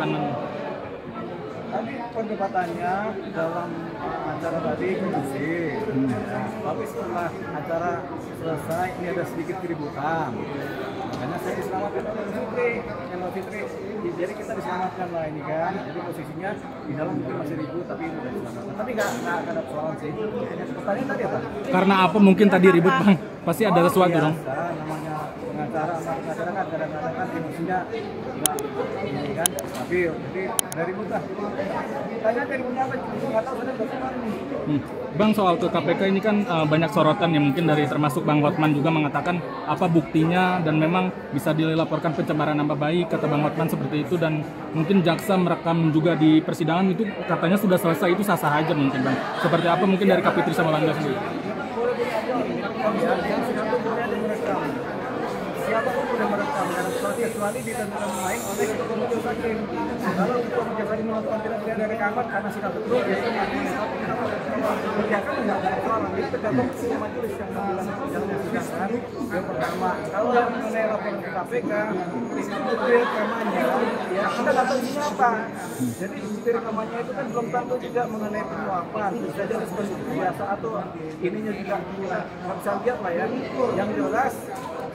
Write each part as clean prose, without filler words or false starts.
tanggapan? Tadi perdebatannya dalam acara tadi kondusif, tapi setelah acara selesai ini ada sedikit keributan. Makanya saya diselamatkan oleh Fitri. Jadi kita diselamatkan lah ini kan. Jadi posisinya di dalam mungkin masih ribut tapi udah diselamatkan. Tapi nggak ada persoalan sih. Pertanyaan tadi apa? Karena apa mungkin tadi ribut bang? Pasti ada sesuatu dong. Namanya pengacara sama pengacara kan kadang-kadang kan emosinya nggak ini kan. Tapi jadi dari ribut lah. Tanya dari punya apa? Nggak tahu saya udah kemana nih. Bang, soal ke KPK ini kan banyak sorotan yang mungkin dari termasuk Bang Hotman juga mengatakan apa buktinya dan memang bisa dilaporkan pencemaran nama baik, kata Bang Hotman seperti itu, dan mungkin jaksa merekam juga di persidangan itu katanya sudah selesai, itu sah-sah aja mungkin Bang. Seperti apa mungkin dari Kak Fitri sama Bang sendiri? Boleh aja yang sudah tuh boleh ada merekam. Siapapun boleh merekam dan kecuali ditentukan lain oleh ketua majelis hakim. Kalau ketua majelis hakim melakukan tidak ada rekaman karena sudah betul, ya itu kerjakan nggak ada persoalan. Jadi tergantung ketua majelis yang mensidangkan. Yang pertama, kalau yang mengenai laporan ke KPK, itu bukti rekamannya, ya kita nggak tahu isinya apa. Jadi bukti rekamannya itu kan belum tentu juga mengenai penyuapan. Bisa jadi seperti biasa atau ininya juga nggak bisa lihat lah ya. Yang jelas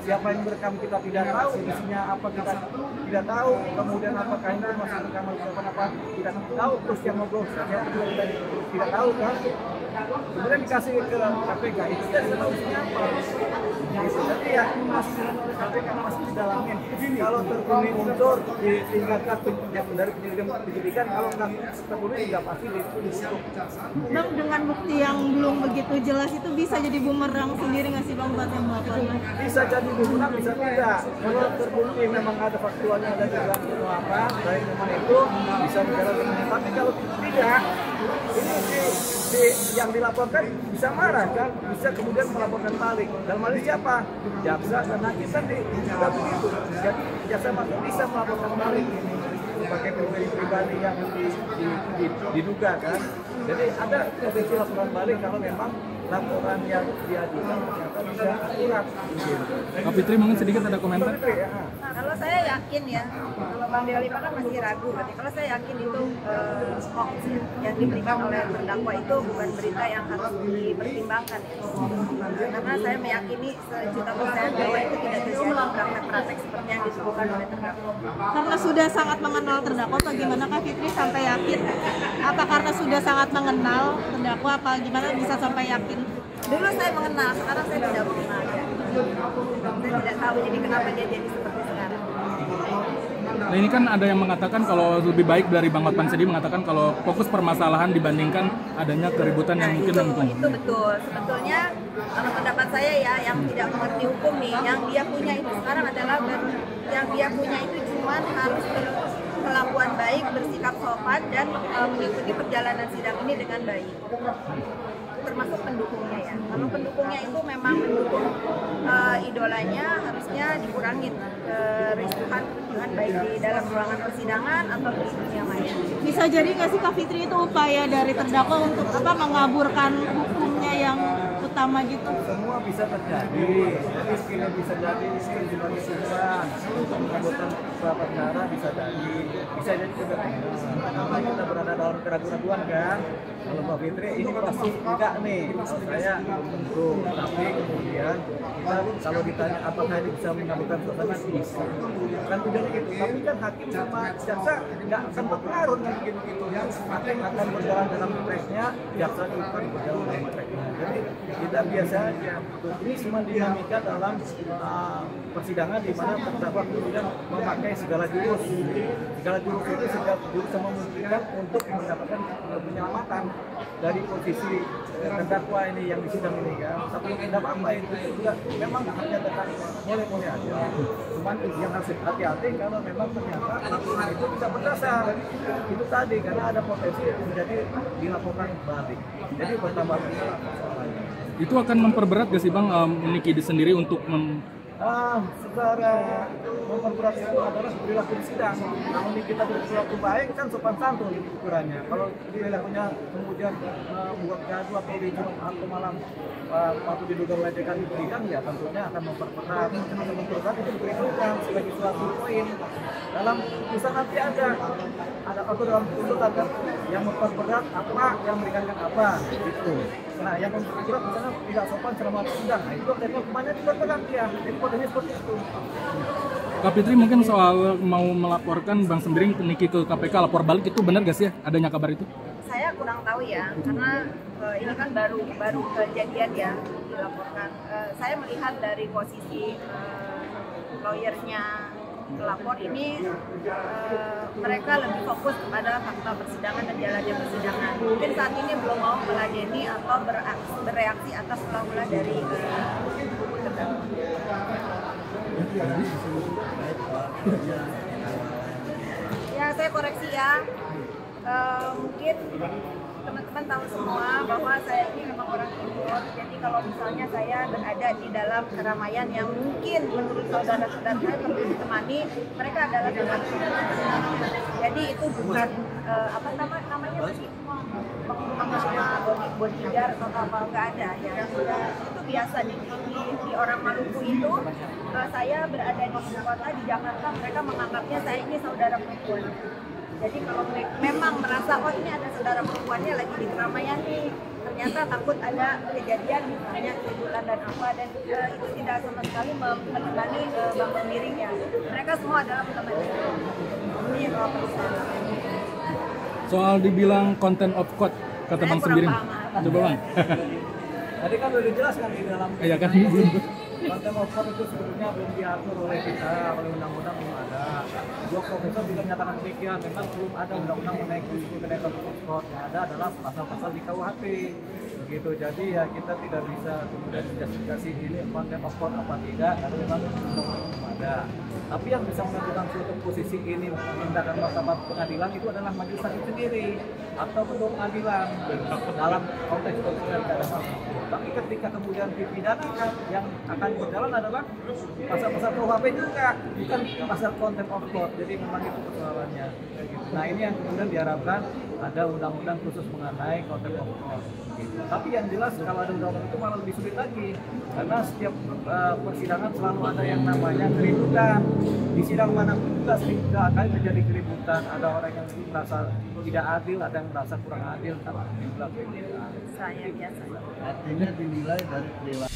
siapa yang merekam kita tidak tahu, isinya apa kita tidak tahu, kemudian apakah itu masuk rekaman apa tidak tahu, terus yang ngobrol siapa juga kita tidak tahu kan. Kemudian dikasih ke KPK, itu tidak tahu isinya apa. Gitu. Jadi ya masih oleh KPK masih didalamin. Kalau terpenuhi unsur ditingkatkan dari penyidikan, kalau nggak terpenuhi juga pasti ditutup. Bang, dengan bukti yang belum begitu jelas itu bisa jadi bumerang sendiri nggak sih Bang buat yang melakukan? Bisa jadi bumerang, bisa tidak. Kalau terbukti memang ada faktualnya ada dalam apa, baik memang itu bisa menjalankan. Tapi kalau tidak, ini yang dilaporkan bisa marah kan, bisa kemudian melaporkan balik. Dalam hal ini siapa? Jaksa dan hakim kan tidak begitu. Jadi jaksa masuk bisa melaporkan balik ini sebagai pribadi yang diduga kan. Jadi ada potensi laporan balik kalau memang laporan yang diajukan ternyata bisa akurat. Kak Fitri mungkin sedikit ada komentar? Nah, kalau saya yakin ya, kalau Bang Delipa kan masih ragu, berarti kalau saya yakin itu hoax yang diberikan oleh terdakwa itu bukan berita yang harus dipertimbangkan ya. Karena saya meyakini sejuta persen bahwa itu tidak terjadi praktek-praktek seperti yang disebutkan oleh terdakwa. Karena sudah sangat mengenal terdakwa, bagaimana Kak Fitri sampai yakin? Apa karena sudah sangat mengenal terdakwa, apa gimana bisa sampai yakin? Dulu saya mengenal, sekarang saya tidak mengenal. Saya tidak tahu jadi kenapa dia jadi seperti sekarang. Nah ini kan ada yang mengatakan kalau lebih baik dari Bang Hotman sendiri mengatakan kalau fokus permasalahan dibandingkan adanya keributan yang mungkin itu betul. Sebetulnya kalau pendapat saya ya, yang tidak mengerti hukum nih, yang dia punya itu sekarang adalah yang dia punya itu cuma harus kelakuan baik, bersikap sopan dan mengikuti perjalanan sidang ini dengan baik. Termasuk pendukungnya ya. Kalau pendukungnya itu memang mendukung idolanya, harusnya dikurangin kericuhan baik di dalam ruangan persidangan atau di dunia maya. Bisa jadi nggak sih Kak Fitri itu upaya dari terdakwa untuk mengaburkan hukumnya yang utama gitu? Semua bisa terjadi. Jadi skill bisa jadi skill sebagai korban untuk mengaburkan beberapa cara bisa jadi juga. Karena kita berada dalam keraguan kan. Kalau Mbak Fitri ini pasti tidak nih. Kalau saya tentu, tapi kemudian kita kalau ditanya apakah ini bisa mengaburkan suasana, bisa. Kan tujuannya gitu. Tapi kan hakim sama jaksa nggak akan berpengaruh dengan gitu. Yang hakim akan berjalan dalam tracknya, jaksa juga berjalan dalam tracknya. Jadi kita biasa aja. Ini semua dinamika dalam persidangan di mana terdakwa kemudian memakai segala jurus itu segala jurus yang memungkinkan untuk mendapatkan penyelamatan dari posisi terdakwa ini yang di sidang ini kan. Tapi tidak apa-apa itu juga memang haknya terdakwa, boleh aja. Cuman yang harus hati-hati kalau memang ternyata laporan itu bisa berdasar itu tadi karena ada potensi menjadi dilaporkan balik. Jadi bertambah soalnya. Itu akan memperberat gak sih Bang Niki sendiri untuk Secara memperberat itu adalah perilaku di sidang. Namun kita berperilaku baik kan sopan santun ukurannya. Kalau perilakunya kemudian membuat gaduh atau ribut atau malam patut diduga melecehkan diberikan, ya tentunya akan memperberat. Karena memperberat itu diperhitungkan sebagai suatu poin. Dalam putusan nanti ada atau dalam tuntutan kan yang memperberat apa, yang meringankan apa, gitu. Nah, yang memperberat misalnya tidak sopan selama sidang, nah itu akhirnya hukumannya diperberat ya. Jadi kodenya seperti itu. Kak Fitri, mungkin soal mau melaporkan Bang Sembiring Niki ke KPK lapor balik itu benar gak sih ya? Adanya kabar itu? Saya kurang tahu ya, karena ini kan baru kejadian ya dilaporkan. Saya melihat dari posisi lawyernya pelapor ini, mereka lebih fokus kepada fakta persidangan dan jalannya persidangan. Mungkin saat ini belum mau meladeni atau bereaksi atas ulah-ulah dari terdakwa. Ya, saya koreksi ya. Mungkin teman-teman tahu semua bahwa saya ini memang orang Timur. Jadi kalau misalnya saya berada di dalam keramaian yang mungkin menurut saudara-saudara saya perlu ditemani, mereka adalah teman. Jadi itu bukan apa namanya tadi, bodyguard atau apa, nggak ada ya. Itu biasa di orang Maluku itu. Saya berada di ibu kota di Jakarta, mereka menganggapnya saya ini saudara perempuan. Jadi kalau memang merasa oh ini ada saudara perempuannya lagi di keramaian nih, ternyata takut ada kejadian misalnya keributan dan apa, dan itu tidak sama sekali menemani Bang Sembiring ya. Mereka semua adalah menemani. Ini kalau persoalan. Soal dibilang content of court kata Bang Sembiring. Coba Bang. Tadi kan udah dijelaskan di dalam. Iya kan? Konten of court itu sebetulnya belum diatur oleh kita, oleh undang-undang belum ada. Dua profesor juga menyatakan demikian, memang belum ada undang-undang mengenai konten of court. Yang ada adalah pasal-pasal di KUHP. Begitu, jadi ya kita tidak bisa kemudian justifikasi ini konten of court apa tidak, karena memang undang-undang belum ada. Tapi yang bisa menentukan suatu posisi ini tindakan martabat pengadilan itu adalah majelis hakim sendiri atau ketua pengadilan dalam konteks pidana. Tapi ketika kemudian dipidanakan, yang akan berjalan adalah pasal-pasal KUHP juga, bukan pasal contempt of court. Jadi memang itu persoalannya. Nah ini yang kemudian diharapkan ada undang-undang khusus mengenai contempt of court. Tapi yang jelas kalau ada undang-undang itu malah lebih sulit lagi, karena setiap persidangan selalu ada yang namanya keributan. Di sidang manapun juga sering kali terjadi keributan. Ada orang yang merasa tidak adil, ada yang merasa kurang adil karena dilakukan keributan. Saya biasa. Artinya dinilai dari perilaku.